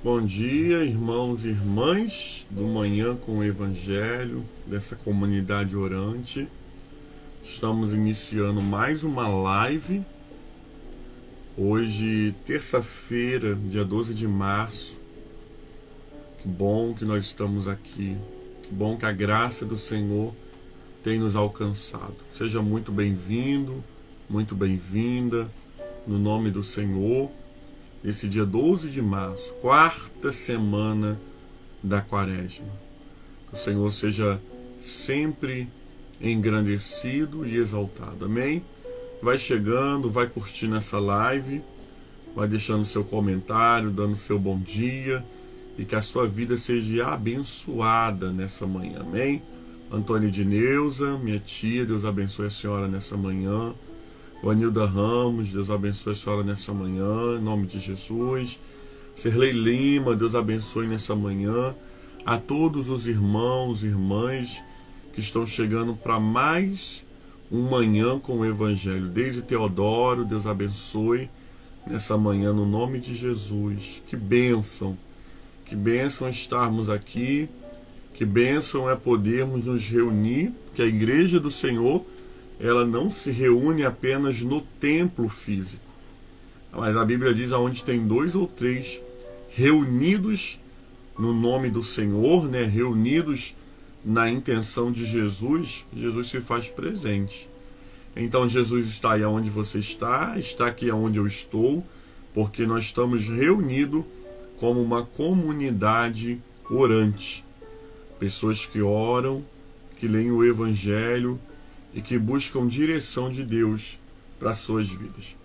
Bom dia, irmãos e irmãs do Manhã com o Evangelho, dessa comunidade orante. Estamos iniciando mais uma live. Hoje, terça-feira, dia 12 de março. Que bom que nós estamos aqui. Que bom que a graça do Senhor tem nos alcançado. Seja muito bem-vindo, muito bem-vinda, no nome do Senhor. Esse dia 12 de março, quarta semana da Quaresma. Que o Senhor seja sempre engrandecido e exaltado. Amém? Vai chegando, vai curtindo essa live, vai deixando seu comentário, dando seu bom dia e que a sua vida seja abençoada nessa manhã. Amém? Antônio de Neuza, minha tia, Deus abençoe a senhora nessa manhã. Vanilda Ramos, Deus abençoe a senhora nessa manhã, em nome de Jesus. Serlei Lima, Deus abençoe nessa manhã. A todos os irmãos e irmãs que estão chegando para mais um Manhã com o Evangelho. Deise Teodoro, Deus abençoe nessa manhã, no nome de Jesus. Que bênção estarmos aqui. Que bênção é podermos nos reunir, que a Igreja do Senhor ela não se reúne apenas no templo físico, mas a Bíblia diz aonde tem 2 ou 3 reunidos no nome do Senhor, né? Reunidos na intenção de Jesus, Jesus se faz presente. Então Jesus está aí onde você está aqui onde eu estou, porque nós estamos reunidos como uma comunidade orante. Pessoas que oram, que leem o Evangelho, e que buscam direção de Deus para as suas vidas.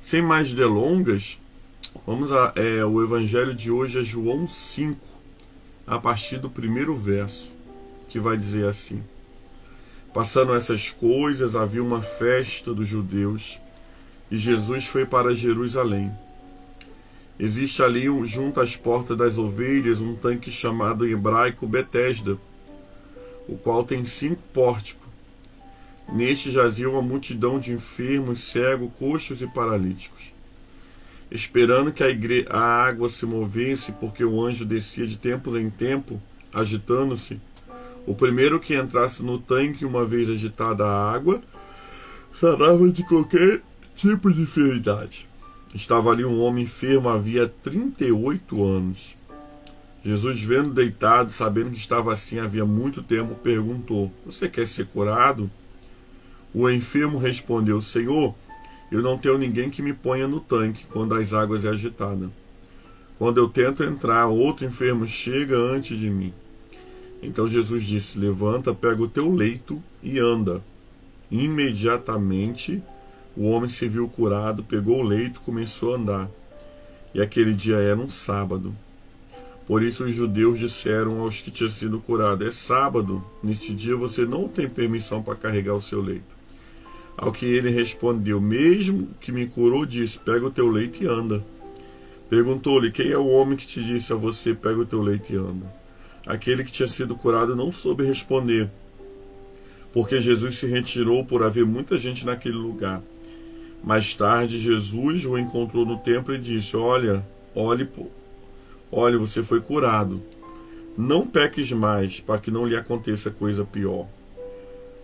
Sem mais delongas, o Evangelho de hoje é João 5, a partir do primeiro verso, que vai dizer assim: Passando essas coisas, havia uma festa dos judeus, e Jesus foi para Jerusalém. Existe ali, junto às portas das ovelhas, um tanque chamado em hebraico Betesda, o qual tem 5 pórticos. Neste jazia uma multidão de enfermos, cegos, coxos e paralíticos, esperando que a água se movesse, porque o anjo descia de tempo em tempo, agitando-se. O primeiro que entrasse no tanque, uma vez agitada a água, sarava de qualquer tipo de enfermidade. Estava ali um homem enfermo havia 38 anos. Jesus, vendo deitado, sabendo que estava assim havia muito tempo, perguntou: Você quer ser curado? O enfermo respondeu: Senhor, eu não tenho ninguém que me ponha no tanque quando as águas é agitada. Quando eu tento entrar, outro enfermo chega antes de mim. Então Jesus disse: Levanta, pega o teu leito e anda. Imediatamente o homem se viu curado, pegou o leito e começou a andar. E aquele dia era um sábado. Por isso os judeus disseram aos que tinham sido curados: É sábado, neste dia você não tem permissão para carregar o seu leito. Ao que ele respondeu: Mesmo que me curou, disse: Pega o teu leito e anda. Perguntou-lhe: Quem é o homem que te disse a você: Pega o teu leito e anda? Aquele que tinha sido curado não soube responder, porque Jesus se retirou por haver muita gente naquele lugar. Mais tarde, Jesus o encontrou no templo e disse: Olhe, você foi curado. Não peques mais, para que não lhe aconteça coisa pior.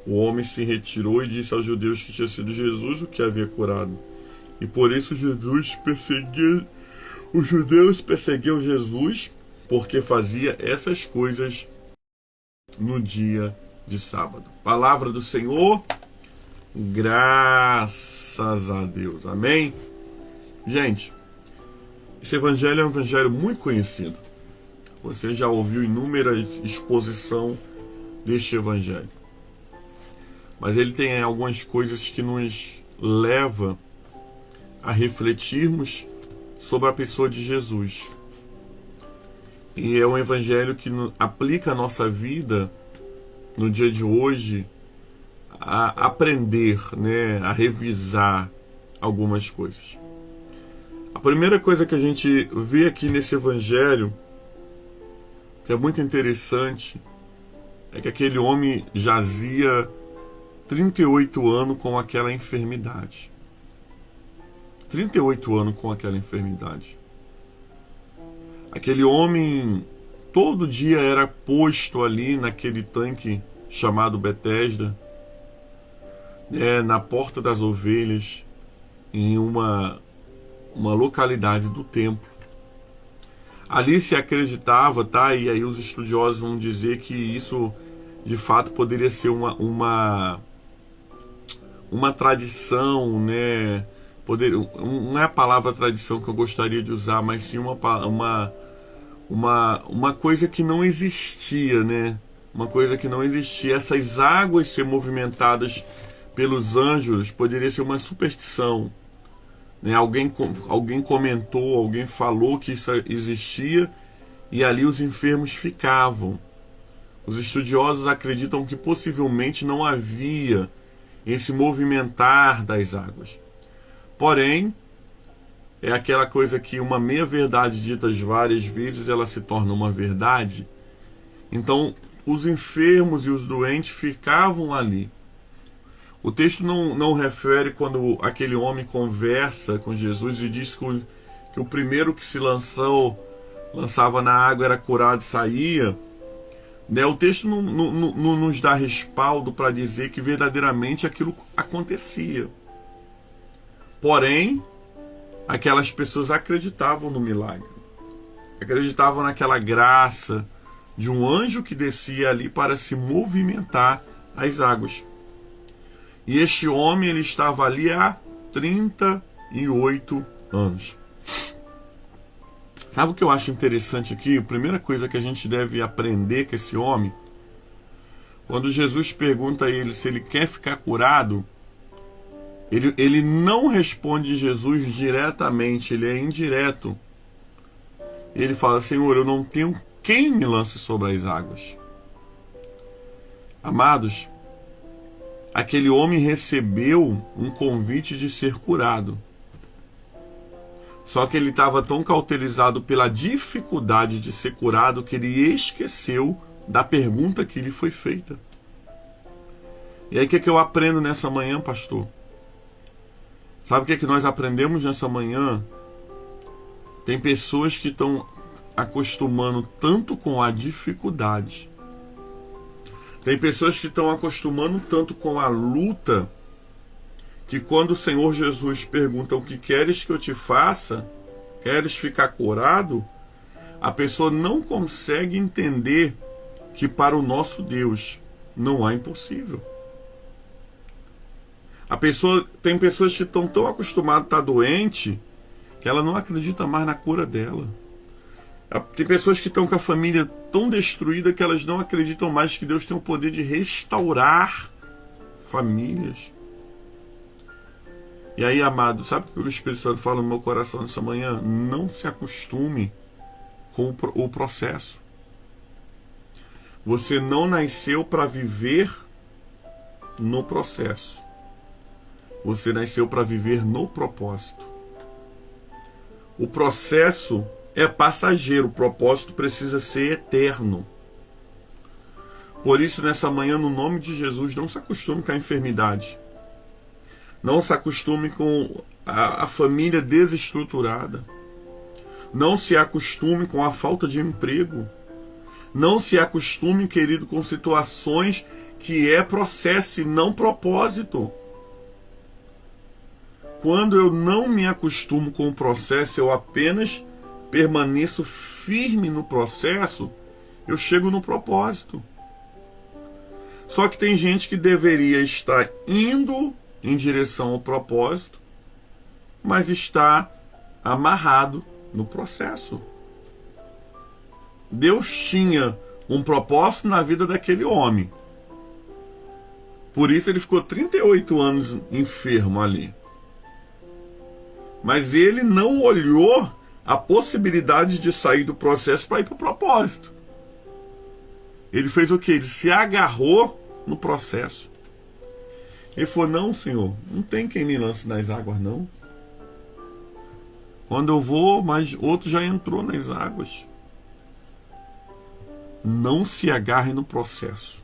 O homem se retirou e disse aos judeus que tinha sido Jesus o que havia curado. E por isso os judeus perseguiam Jesus, porque fazia essas coisas no dia de sábado. Palavra do Senhor, graças a Deus. Amém? Gente, esse evangelho é um evangelho muito conhecido. Você já ouviu inúmeras exposições deste evangelho. Mas ele tem algumas coisas que nos leva a refletirmos sobre a pessoa de Jesus. E é um evangelho que aplica a nossa vida no dia de hoje a aprender, né, a revisar algumas coisas. A primeira coisa que a gente vê aqui nesse evangelho, que é muito interessante, é que aquele homem jazia 38 anos com aquela enfermidade. 38 anos com aquela enfermidade. Aquele homem todo dia era posto ali naquele tanque chamado Betesda, na Porta das Ovelhas, em uma localidade do templo. Ali se acreditava, tá? E aí os estudiosos vão dizer que isso de fato poderia ser uma tradição, né? Não é a palavra tradição que eu gostaria de usar, mas sim uma coisa que não existia, né? Uma coisa que não existia. Essas águas ser movimentadas pelos anjos poderia ser uma superstição, né? Alguém comentou, alguém falou que isso existia e ali os enfermos ficavam. Os estudiosos acreditam que possivelmente não havia esse movimentar das águas. Porém, é aquela coisa que uma meia-verdade dita várias vezes, ela se torna uma verdade. Então, os enfermos e os doentes ficavam ali. O texto não refere quando aquele homem conversa com Jesus e diz que o primeiro que se lançava na água era curado e saía. Né? O texto não nos dá respaldo para dizer que verdadeiramente aquilo acontecia. Porém, aquelas pessoas acreditavam no milagre. Acreditavam naquela graça de um anjo que descia ali para se movimentar as águas. E este homem, ele estava ali há 38 anos. Sabe o que eu acho interessante aqui? A primeira coisa que a gente deve aprender com esse homem, quando Jesus pergunta a ele se ele quer ficar curado, ele não responde Jesus diretamente, ele é indireto. Ele fala: Senhor, eu não tenho quem me lance sobre as águas. Amados, aquele homem recebeu um convite de ser curado. Só que ele estava tão cauterizado pela dificuldade de ser curado que ele esqueceu da pergunta que lhe foi feita. E aí o que eu aprendo nessa manhã, pastor? Sabe o que nós aprendemos nessa manhã? Tem pessoas que estão acostumando tanto com a dificuldade. Tem pessoas que estão acostumando tanto com a luta, que quando o Senhor Jesus pergunta: o que queres que eu te faça? Queres ficar curado? A pessoa não consegue entender que para o nosso Deus não há impossível. Tem pessoas que estão tão acostumadas a estar doente que ela não acredita mais na cura dela. Tem pessoas que estão com a família tão destruída que elas não acreditam mais que Deus tem o poder de restaurar famílias. E aí, amado, sabe o que o Espírito Santo fala no meu coração nessa manhã? Não se acostume com o processo. Você não nasceu para viver no processo. Você nasceu para viver no propósito. O processo é passageiro, o propósito precisa ser eterno. Por isso, nessa manhã, no nome de Jesus, não se acostume com a enfermidade. Não se acostume com a família desestruturada. Não se acostume com a falta de emprego. Não se acostume, querido, com situações que é processo e não propósito. Quando eu não me acostumo com o processo, eu apenas permaneço firme no processo, eu chego no propósito. Só que tem gente que deveria estar indo em direção ao propósito, mas está amarrado no processo. Deus tinha um propósito na vida daquele homem. Por isso ele ficou 38 anos enfermo ali. Mas ele não olhou a possibilidade de sair do processo para ir para o propósito. Ele fez o quê? Ele se agarrou no processo. Ele falou: não, Senhor, não tem quem me lance nas águas, não. Quando eu vou, mas outro já entrou nas águas. Não se agarre no processo.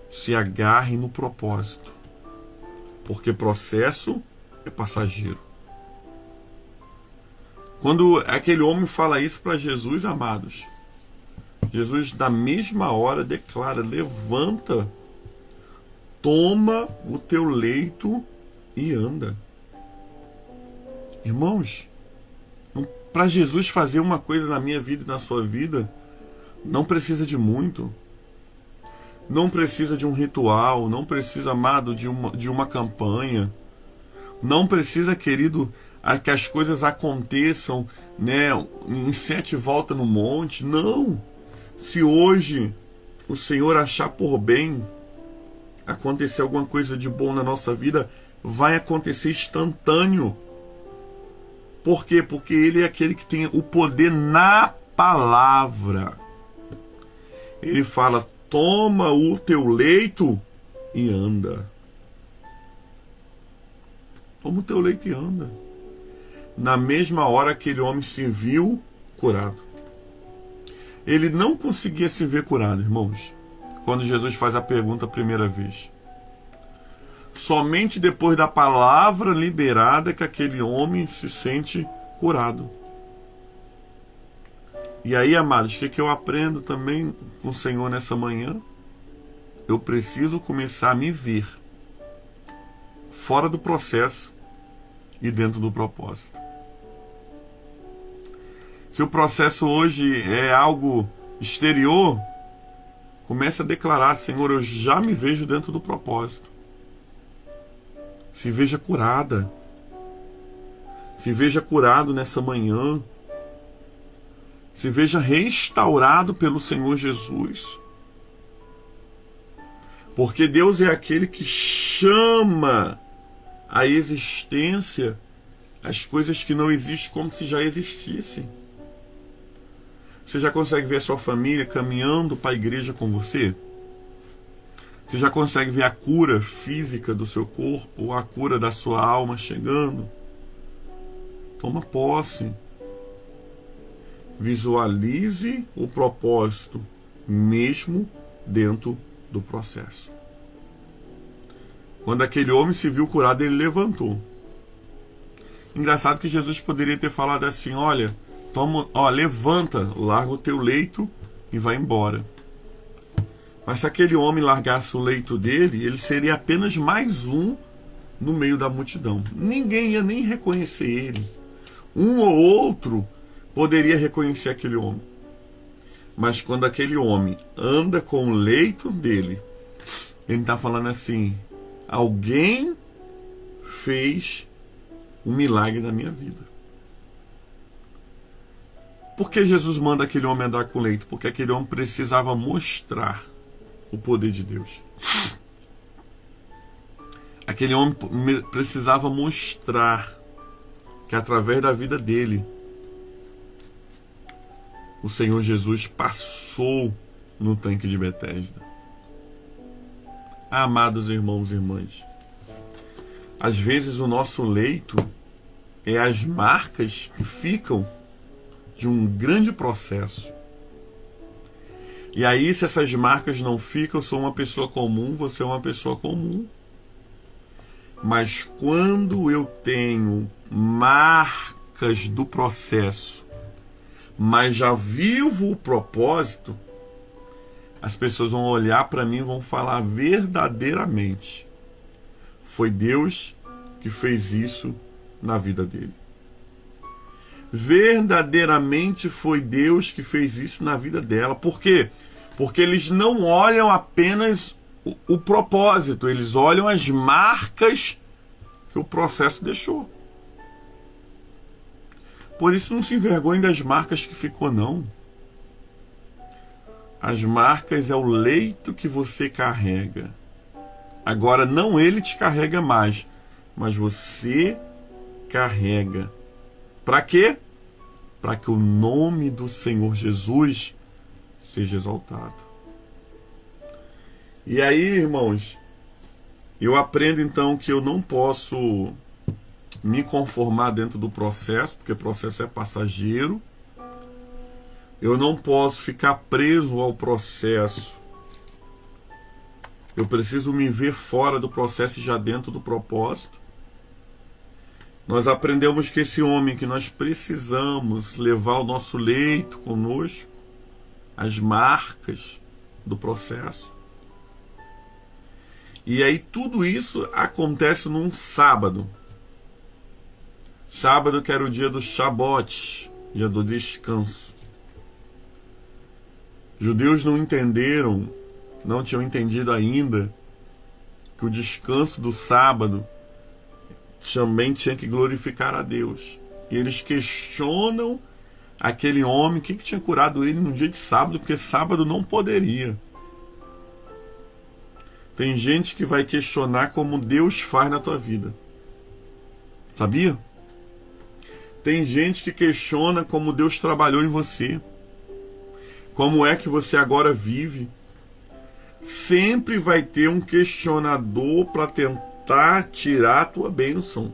Se agarre no propósito. Porque processo é passageiro. Quando aquele homem fala isso para Jesus, amados, Jesus, na mesma hora, declara: levanta, toma o teu leito e anda. Irmãos, para Jesus fazer uma coisa na minha vida e na sua vida, não precisa de muito. Não precisa de um ritual, não precisa, amado, de uma campanha. Não precisa, querido, que as coisas aconteçam, né, em 7 voltas no monte. Não. Se hoje o Senhor achar por bem acontecer alguma coisa de bom na nossa vida, vai acontecer instantâneo. Por quê? Porque Ele é aquele que tem o poder na palavra. Ele fala: toma o teu leito e anda. Toma o teu leito e anda. Na mesma hora, aquele homem se viu curado. Ele não conseguia se ver curado, irmãos, quando Jesus faz a pergunta a primeira vez. Somente depois da palavra liberada que aquele homem se sente curado. E aí, amados, o que eu aprendo também com o Senhor nessa manhã? Eu preciso começar a me ver fora do processo e dentro do propósito. Se o processo hoje é algo exterior, comece a declarar: Senhor, eu já me vejo dentro do propósito. Se veja curada. Se veja curado nessa manhã. Se veja restaurado pelo Senhor Jesus. Porque Deus é aquele que chama à existência as coisas que não existem como se já existissem. Você já consegue ver a sua família caminhando para a igreja com você? Você já consegue ver a cura física do seu corpo, a cura da sua alma chegando? Toma posse. Visualize o propósito, mesmo dentro do processo. Quando aquele homem se viu curado, ele levantou. Engraçado que Jesus poderia ter falado assim: olha, levanta, larga o teu leito e vai embora. Mas se aquele homem largasse o leito dele, ele seria apenas mais um no meio da multidão. Ninguém ia nem reconhecer ele. Um ou outro poderia reconhecer aquele homem. Mas quando aquele homem anda com o leito dele, ele está falando assim: alguém fez um milagre na minha vida. Por que Jesus manda aquele homem andar com o leito? Porque aquele homem precisava mostrar o poder de Deus. Aquele homem precisava mostrar que através da vida dele, o Senhor Jesus passou no tanque de Betesda. Amados irmãos e irmãs, às vezes o nosso leito é as marcas que ficam de um grande processo. E aí, se essas marcas não ficam, eu sou uma pessoa comum, você é uma pessoa comum. Mas quando eu tenho marcas do processo, mas já vivo o propósito, as pessoas vão olhar para mim e vão falar verdadeiramente: foi Deus que fez isso na vida dele. Verdadeiramente foi Deus que fez isso na vida dela. Por quê? Porque eles não olham apenas o propósito, eles olham as marcas que o processo deixou. Por isso não se envergonhe das marcas que ficou, não. As marcas é o leito que você carrega. Agora não ele te carrega mais, mas você carrega. Para quê? Para que o nome do Senhor Jesus seja exaltado. E aí, irmãos, eu aprendo então que eu não posso me conformar dentro do processo, porque o processo é passageiro. Eu não posso ficar preso ao processo. Eu preciso me ver fora do processo e já dentro do propósito. Nós aprendemos que esse homem que nós precisamos levar o nosso leito conosco, as marcas do processo. E aí tudo isso acontece num sábado. Sábado que era o dia do Shabat, dia do descanso. Judeus não entenderam, não tinham entendido ainda, que o descanso do sábado também tinha que glorificar a Deus. E eles questionam aquele homem, o que tinha curado ele num dia de sábado, porque sábado não poderia. Tem gente que vai questionar como Deus faz na tua vida. Sabia? Tem gente que questiona como Deus trabalhou em você. Como é que você agora vive. Sempre vai ter um questionador para tentar tirar a tua bênção.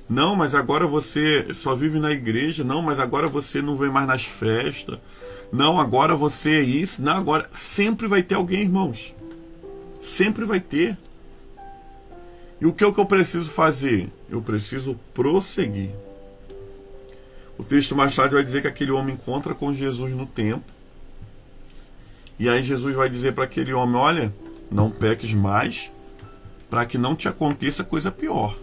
Não, mas agora você só vive na igreja. Não, mas agora você não vem mais nas festas. Não, agora você é isso. Não, agora... Sempre vai ter alguém, irmãos. Sempre vai ter. E o que é que eu preciso fazer? Eu preciso prosseguir. O texto mais tarde vai dizer que aquele homem encontra com Jesus no templo. E aí Jesus vai dizer para aquele homem, olha, não peques mais, para que não te aconteça coisa pior.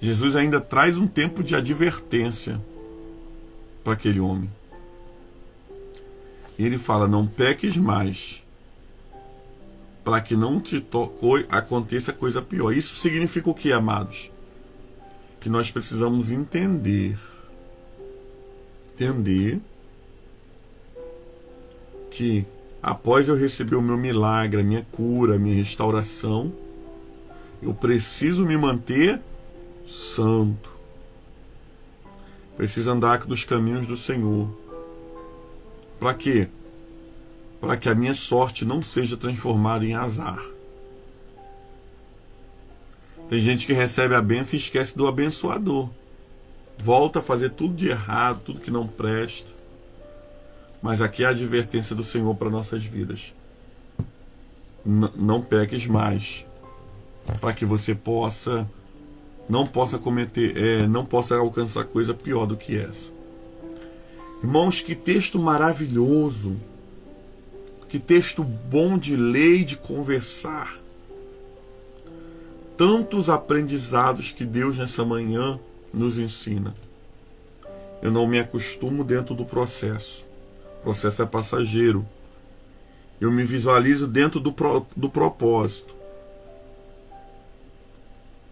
Jesus ainda traz um tempo de advertência para aquele homem. E ele fala, não peques mais, para que não te aconteça coisa pior. Isso significa o que, amados? Que nós precisamos entender que após eu receber o meu milagre, a minha cura, a minha restauração, eu preciso me manter santo. Preciso andar nos caminhos do Senhor. Para quê? Para que a minha sorte não seja transformada em azar. Tem gente que recebe a bênção e esquece do abençoador. Volta a fazer tudo de errado, tudo que não presta. Mas aqui é a advertência do Senhor para nossas vidas. Não peques mais, para que você não possa alcançar coisa pior do que essa. Irmãos, que texto maravilhoso, que texto bom de ler e de conversar. Tantos aprendizados que Deus nessa manhã nos ensina. Eu não me acostumo dentro do processo. O processo é passageiro. Eu me visualizo dentro do propósito.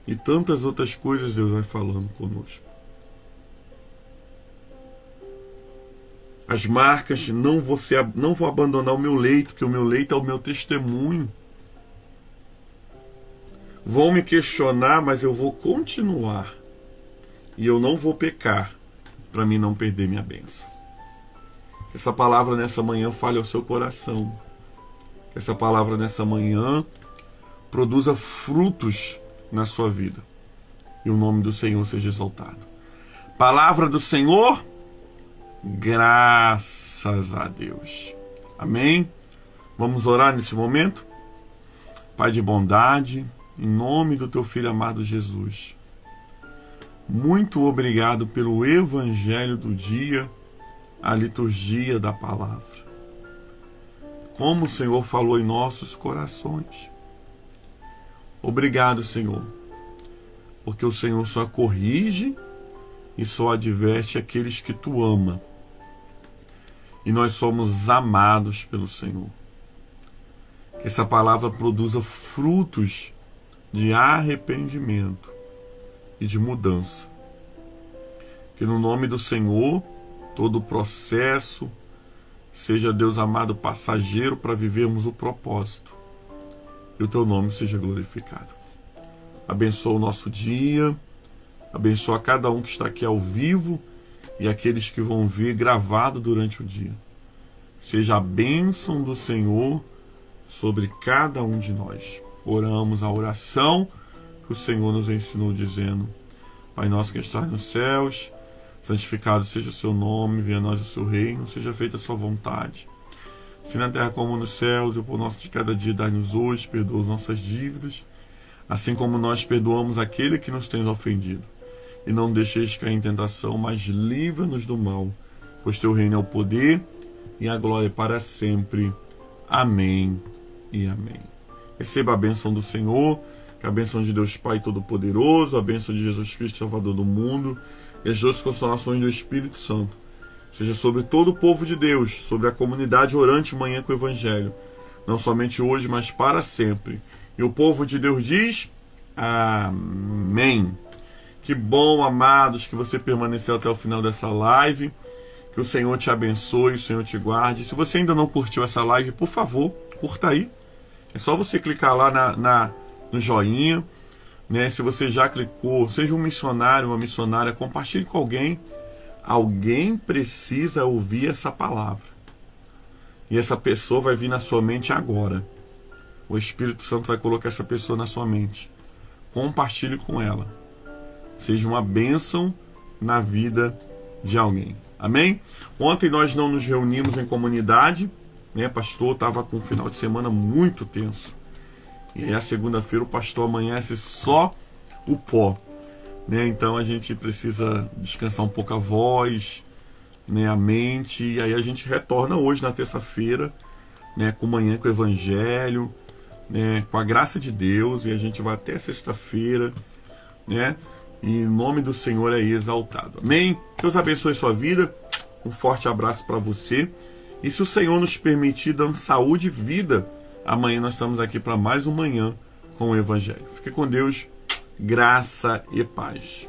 E tantas outras coisas Deus vai falando conosco. As marcas, não vou abandonar o meu leito, porque o meu leito é o meu testemunho. Vão me questionar, mas eu vou continuar. E eu não vou pecar, para mim não perder minha bênção. Que essa palavra nessa manhã fale ao seu coração. Que essa palavra nessa manhã produza frutos na sua vida. E o nome do Senhor seja exaltado. Palavra do Senhor, graças a Deus. Amém? Vamos orar nesse momento? Pai de bondade, em nome do teu Filho amado Jesus, muito obrigado pelo Evangelho do dia, a liturgia da palavra. Como o Senhor falou em nossos corações. Obrigado, Senhor, porque o Senhor só corrige e só adverte aqueles que tu ama. E nós somos amados pelo Senhor. Que essa palavra produza frutos de arrependimento e de mudança. Que no nome do Senhor, todo o processo seja, Deus amado, passageiro para vivermos o propósito. E o teu nome seja glorificado. Abençoa o nosso dia, abençoa cada um que está aqui ao vivo e aqueles que vão ver gravado durante o dia. Seja a bênção do Senhor sobre cada um de nós. Oramos a oração que o Senhor nos ensinou dizendo: Pai nosso que estás nos céus, santificado seja o seu nome, venha a nós o seu reino, seja feita a sua vontade, assim na terra como nos céus. E o pão nosso de cada dia dai-nos hoje, perdoa as nossas dívidas, assim como nós perdoamos aquele que nos tem ofendido. E não deixeis cair em tentação, mas livra-nos do mal, pois teu reino é o poder e a glória para sempre. Amém e amém. Receba a bênção do Senhor, que a bênção de Deus Pai Todo-Poderoso, a bênção de Jesus Cristo, Salvador do mundo, e as doces consolações do Espírito Santo, seja sobre todo o povo de Deus, sobre a comunidade orante manhã com o Evangelho, não somente hoje, mas para sempre. E o povo de Deus diz: amém. Que bom, amados, que você permaneceu até o final dessa live. Que o Senhor te abençoe, o Senhor te guarde. Se você ainda não curtiu essa live, por favor, curta aí. É só você clicar lá no joinha, né? Se você já clicou, seja um missionário, uma missionária, compartilhe com alguém. Alguém precisa ouvir essa palavra. E essa pessoa vai vir na sua mente agora. O Espírito Santo vai colocar essa pessoa na sua mente. Compartilhe com ela. Seja uma bênção na vida de alguém. Amém? Ontem nós não nos reunimos em comunidade, né? Pastor estava com um final de semana muito tenso. E aí a segunda-feira o pastor amanhece só o pó, né? Então a gente precisa descansar um pouco a voz, né? A mente. E aí a gente retorna hoje na terça-feira, né? Com manhã com o Evangelho, né? Com a graça de Deus. E a gente vai até sexta-feira, né? E em nome do Senhor é exaltado. Amém? Deus abençoe sua vida. Um forte abraço para você. E se o Senhor nos permitir, dando saúde e vida, amanhã nós estamos aqui para mais um Manhã com o Evangelho. Fique com Deus. Graça e paz.